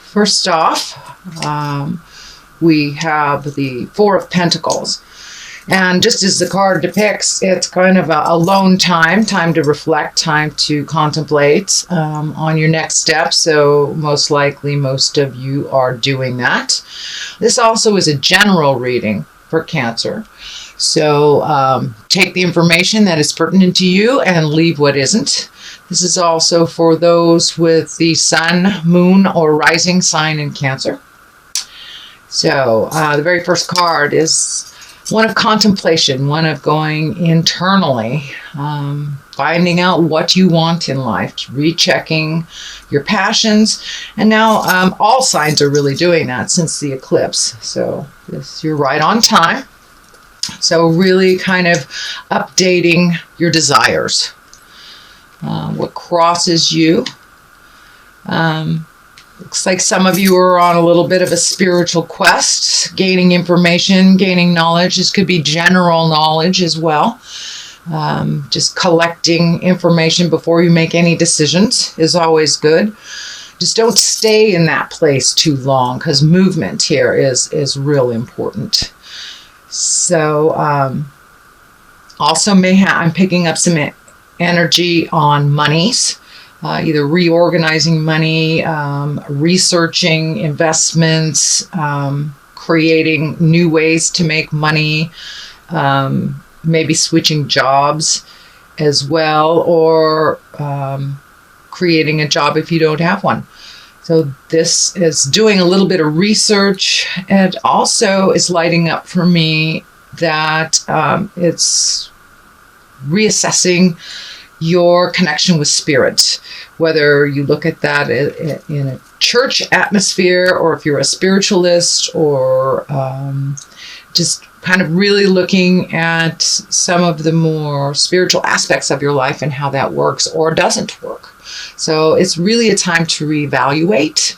first off, we have the Four of Pentacles. And just as the card depicts, it's kind of a alone time to reflect, time to contemplate on your next step. So most likely, most of you are doing that. This also is a general reading for Cancer. So take the information that is pertinent to you and leave what isn't. This is also for those with the sun, moon, or rising sign in Cancer. So the very first card is one of contemplation, one of going internally, finding out what you want in life, rechecking your passions. And now all signs are really doing that since the eclipse. So you're right on time. So really kind of updating your desires, what crosses you. Looks like some of you are on a little bit of a spiritual quest, gaining information, gaining knowledge. This could be general knowledge as well. Just collecting information before you make any decisions is always good. Just don't stay in that place too long, because movement here is real important. So also I'm picking up some energy on monies. Either reorganizing money, researching investments, creating new ways to make money, maybe switching jobs as well, or creating a job if you don't have one. So this is doing a little bit of research, and also is lighting up for me that it's reassessing your connection with spirit, whether you look at that in a church atmosphere, or if you're a spiritualist, or just kind of really looking at some of the more spiritual aspects of your life and how that works or doesn't work. So it's really a time to reevaluate.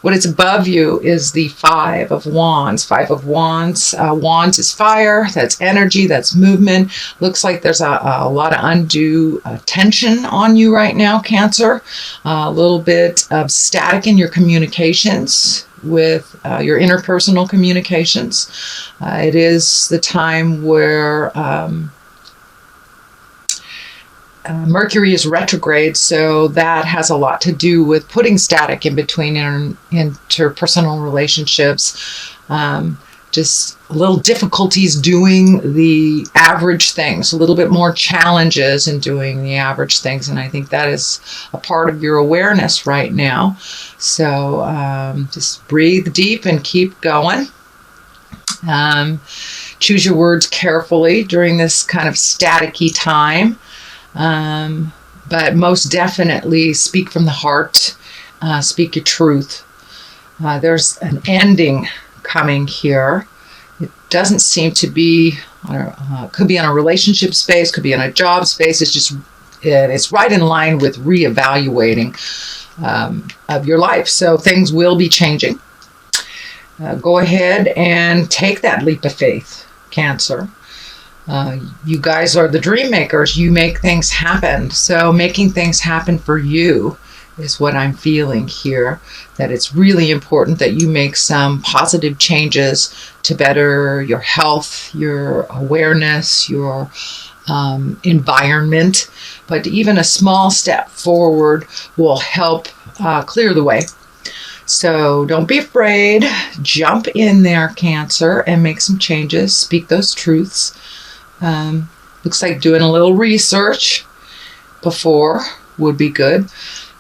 What is above you is the Five of Wands. Five of Wands. Wands is fire. That's energy. That's movement. Looks like there's a lot of undue tension on you right now, Cancer. A little bit of static in your communications with your interpersonal communications. It is the time where Mercury is retrograde, so that has a lot to do with putting static in between interpersonal relationships. Just a little difficulties doing the average things, a little bit more challenges in doing the average things. And I think that is a part of your awareness right now. So just breathe deep and keep going. Choose your words carefully during this kind of staticky time. But most definitely speak from the heart, speak your truth. There's an ending coming here. It doesn't seem to be, could be on a relationship space, could be on a job space. It's right in line with reevaluating of your life. So things will be changing. Go ahead and take that leap of faith, Cancer. You guys are the dream makers. You make things happen. So making things happen for you is what I'm feeling here. That it's really important that you make some positive changes to better your health, your awareness, your environment. But even a small step forward will help clear the way. So don't be afraid. Jump in there, Cancer, and make some changes. Speak those truths. Looks like doing a little research before would be good.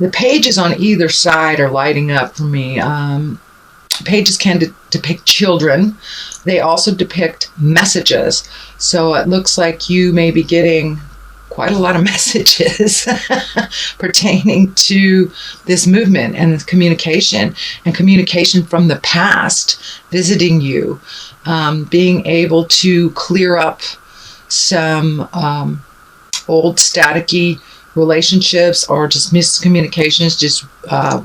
The pages on either side are lighting up for me. Pages can depict children. They also depict messages. So it looks like you may be getting quite a lot of messages pertaining to this movement and this communication from the past visiting you, being able to clear up some old staticky relationships or just miscommunications, just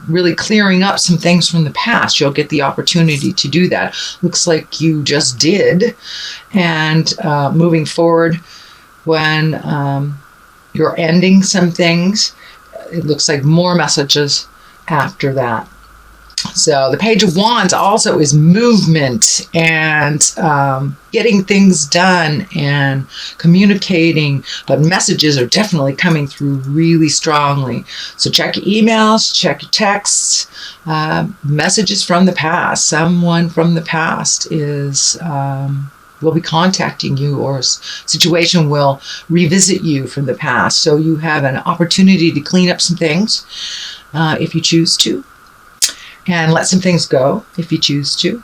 really clearing up some things from the past. You'll get the opportunity to do that. Looks like you just did. And moving forward, when you're ending some things, it looks like more messages after that. So the Page of Wands also is movement and getting things done and communicating, but messages are definitely coming through really strongly. So check your emails, check your texts, messages from the past. Someone from the past will be contacting you, or a situation will revisit you from the past. So you have an opportunity to clean up some things if you choose to, and let some things go if you choose to.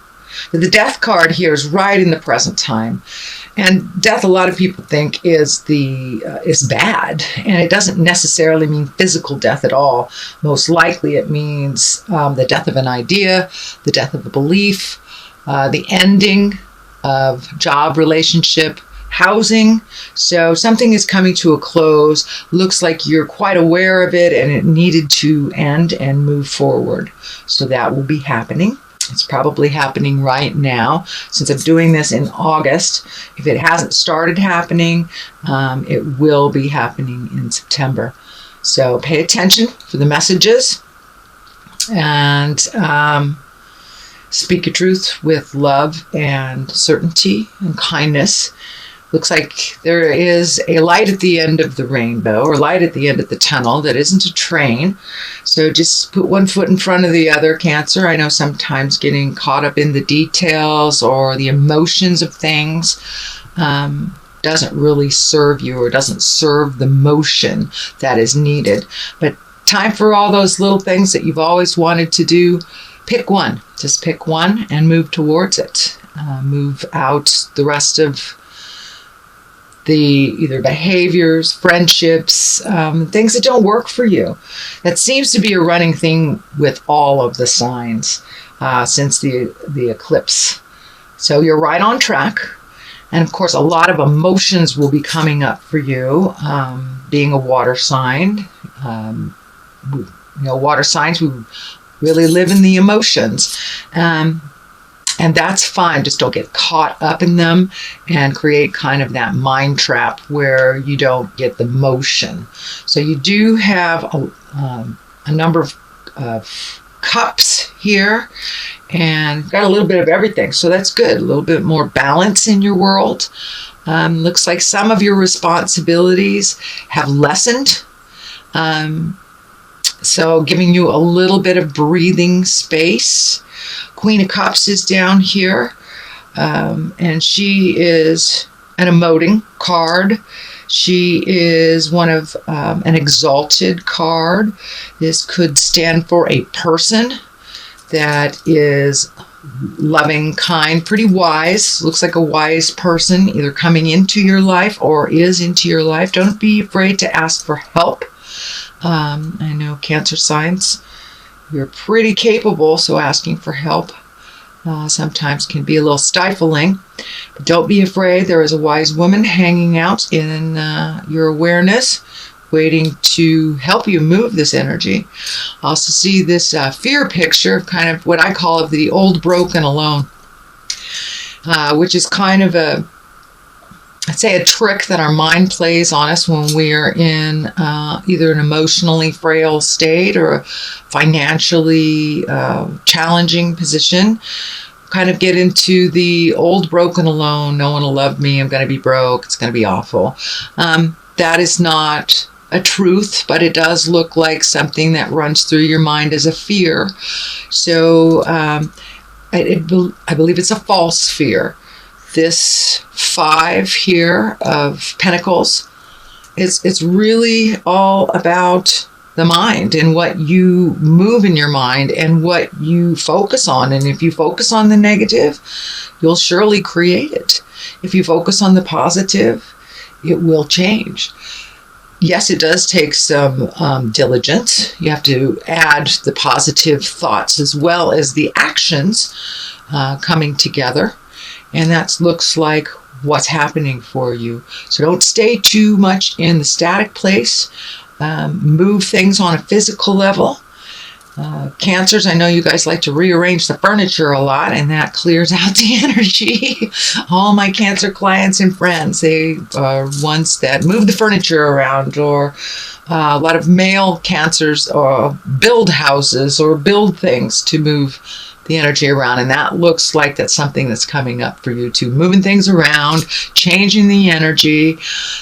The Death card here is right in the present time. And death, a lot of people think is bad, and it doesn't necessarily mean physical death at all. Most likely it means the death of an idea, the death of a belief, the ending of job, relationship, housing. So something is coming to a close. Looks like you're quite aware of it and it needed to end and move forward. So that will be happening. It's probably happening right now. Since I'm doing this in August, if it hasn't started happening, it will be happening in September. So pay attention for the messages and speak your truth with love and certainty and kindness. Looks like there is a light at the end of the rainbow, or light at the end of the tunnel that isn't a train. So just put one foot in front of the other, Cancer. I know sometimes getting caught up in the details or the emotions of things doesn't really serve you, or doesn't serve the motion that is needed. But time for all those little things that you've always wanted to do. Pick one. Just pick one and move towards it. Move out the rest of the either behaviors, friendships, things that don't work for you. That seems to be a running thing with all of the signs since the eclipse. So you're right on track. And of course, a lot of emotions will be coming up for you, being a water sign. Water signs, we really live in the emotions. And that's fine. Just don't get caught up in them and create kind of that mind trap where you don't get the motion. So you do have a number of cups here, and got a little bit of everything. So that's good. A little bit more balance in your world. Looks like some of your responsibilities have lessened. So giving you a little bit of breathing space. Queen of Cups is down here, and she is an emoting card. She is one of an exalted card. This could stand for a person that is loving, kind, pretty wise. Looks like a wise person, either coming into your life or is into your life. Don't be afraid to ask for help. I know Cancer signs, you're pretty capable, so asking for help sometimes can be a little stifling. But don't be afraid. There is a wise woman hanging out in your awareness, waiting to help you move this energy. Also see this fear picture, kind of what I call the old, broken, alone, which is kind of I'd say a trick that our mind plays on us when we are in either an emotionally frail state or a financially challenging position. Kind of get into the old, broken, alone. No one will love me. I'm going to be broke. It's going to be awful. That is not a truth, but it does look like something that runs through your mind as a fear. So I believe it's a false fear. This 5 here of Pentacles, it's really all about the mind and what you move in your mind and what you focus on. And if you focus on the negative, you'll surely create it. If you focus on the positive, it will change. Yes, it does take some diligence. You have to add the positive thoughts as well as the actions coming together. And that looks like what's happening for you. So don't stay too much in the static place. Move things on a physical level. Cancers, I know you guys like to rearrange the furniture a lot, and that clears out the energy. All my Cancer clients and friends, they are ones that move the furniture around, or a lot of male Cancers build houses or build things to move the energy around, and that looks like that's something that's coming up for you too. Moving things around, changing the energy.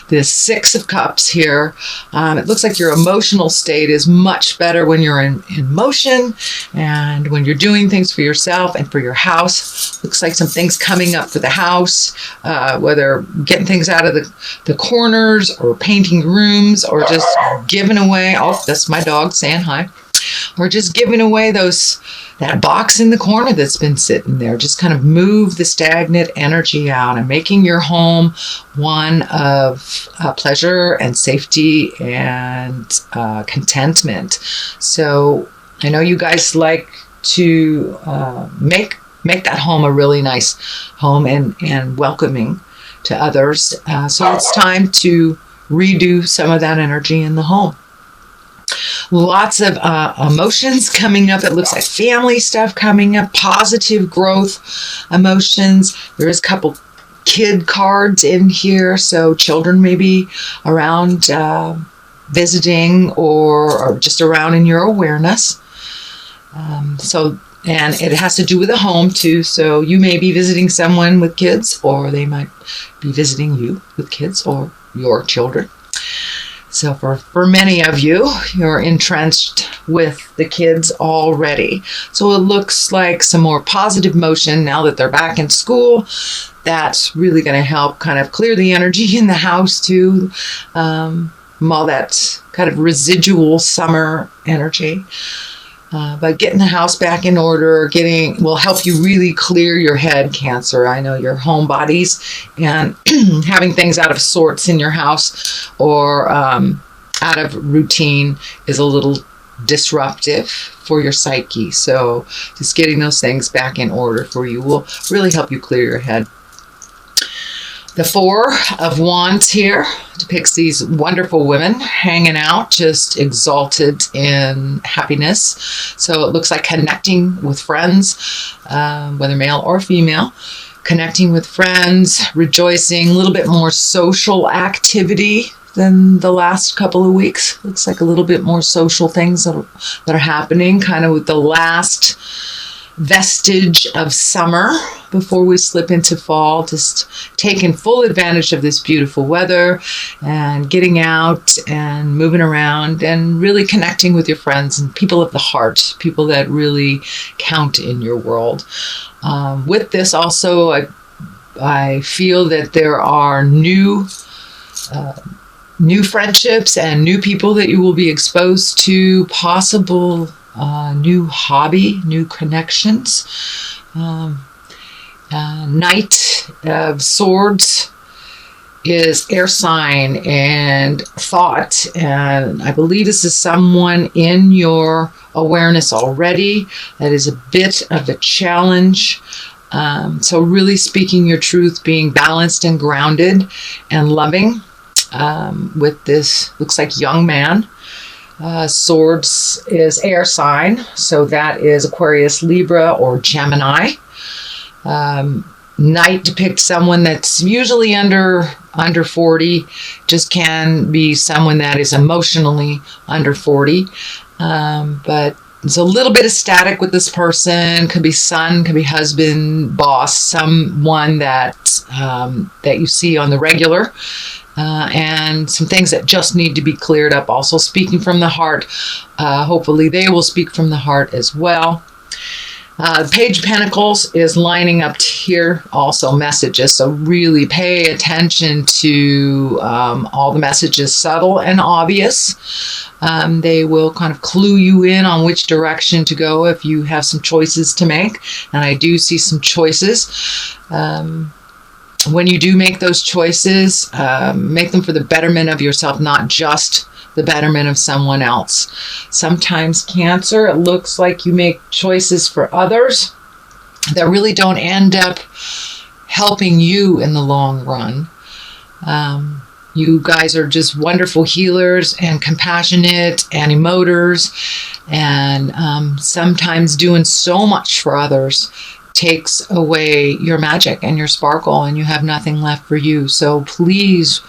This Six of Cups here, it looks like your emotional state is much better when you're in motion and when you're doing things for yourself and for your house. Looks like some things coming up for the house, whether getting things out of the corners or painting rooms or just giving away. Oh, that's my dog saying hi. Or just giving away that box in the corner that's been sitting there. Just kind of move the stagnant energy out and making your home one of pleasure and safety and contentment. So I know you guys like to make that home a really nice home and welcoming to others. So it's time to redo some of that energy in the home. Lots of emotions coming up. It looks like family stuff coming up, positive growth emotions. There is a couple kid cards in here, so children may be around visiting or just around in your awareness. And it has to do with a home too, so you may be visiting someone with kids, or they might be visiting you with kids or your children. So for many of you, you're entrenched with the kids already. So it looks like some more positive motion now that they're back in school. That's really going to help kind of clear the energy in the house too. All that kind of residual summer energy. But getting the house back in order, will help you really clear your head, Cancer. I know your homebodies and having things out of sorts in your house or out of routine is a little disruptive for your psyche. So just getting those things back in order for you will really help you clear your head. The Four of Wands here depicts these wonderful women hanging out, just exalted in happiness. So it looks like connecting with friends, whether male or female, connecting with friends, rejoicing, a little bit more social activity than the last couple of weeks. Looks like a little bit more social things that are happening, kind of with the last vestige of summer before we slip into fall, just taking full advantage of this beautiful weather and getting out and moving around and really connecting with your friends and people of the heart, people that really count in your world. With this also, I feel that there are new friendships and new people that you will be exposed to, possible new hobby, new connections. Knight of Swords is air sign and thought, and I believe this is someone in your awareness already. That is a bit of a challenge. So really speaking your truth, being balanced and grounded and loving with this, looks like young man. Swords is air sign, so that is Aquarius, Libra, or Gemini. Knight depicts someone that's usually under 40, just can be someone that is emotionally under 40, but it's a little bit of static with this person. Could be son, could be husband, boss, someone that you see on the regular. And some things that just need to be cleared up. Also speaking from the heart. Hopefully they will speak from the heart as well. Page of Pentacles is lining up here, also messages. So really pay attention to all the messages, subtle and obvious. They will kind of clue you in on which direction to go if you have some choices to make. And I do see some choices. When you do make those choices, make them for the betterment of yourself, not just the betterment of someone else. Sometimes, Cancer, it looks like you make choices for others that really don't end up helping you in the long run. You guys are just wonderful healers and compassionate and emoters, and sometimes doing so much for others takes away your magic and your sparkle, and you have nothing left for you. So please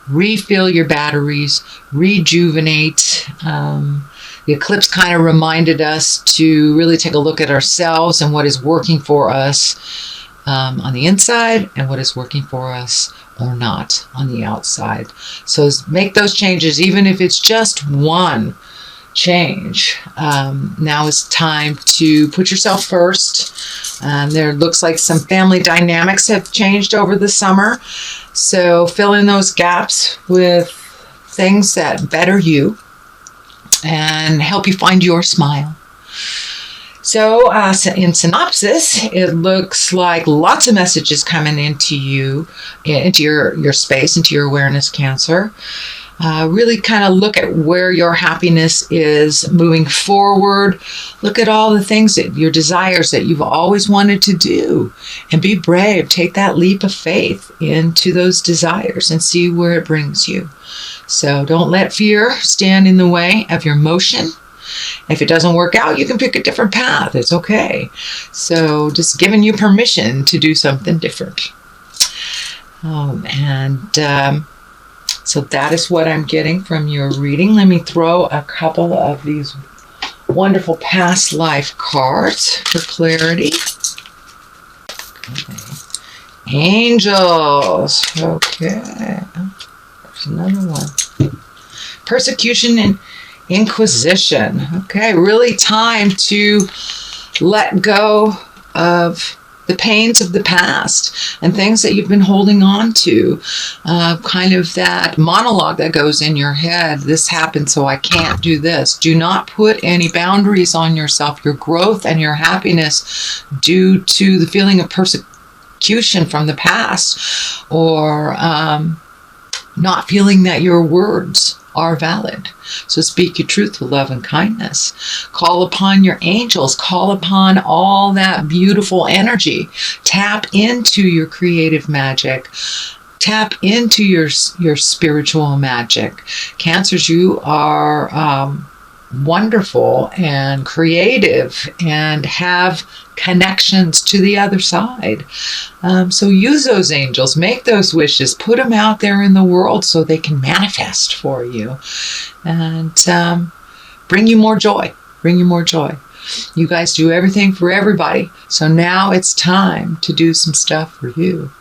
refill your batteries, rejuvenate. The eclipse kind of reminded us to really take a look at ourselves and what is working for us on the inside and what is working for us or not on the outside. So make those changes, even if it's just one change. Now is time to put yourself first. There looks like some family dynamics have changed over the summer. So fill in those gaps with things that better you and help you find your smile. So in synopsis, it looks like lots of messages coming into you, into your space, into your awareness, Cancer. Really kind of look at where your happiness is moving forward. Look at all the things that your desires that you've always wanted to do, and be brave. Take that leap of faith into those desires and see where it brings you. So don't let fear stand in the way of your motion. If it doesn't work out, you can pick a different path. It's okay. So just giving you permission to do something different. So that is what I'm getting from your reading. Let me throw a couple of these wonderful past life cards for clarity. Okay. Angels. Okay. There's another one. Persecution and Inquisition. Okay, really time to let go of the pains of the past and things that you've been holding on to. Kind of that monologue that goes in your head. This happened, so I can't do this. Do not put any boundaries on yourself. Your growth and your happiness due to the feeling of persecution from the past, or not feeling that your words are valid. So speak your truth with love and kindness. Call upon your angels. Call upon all that beautiful energy. Tap into your creative magic. Tap into your spiritual magic. Cancers, you are wonderful and creative and have connections to the other side. So use those angels, make those wishes, put them out there in the world so they can manifest for you and bring you more joy. Bring you more joy. You guys do everything for everybody. So now it's time to do some stuff for you.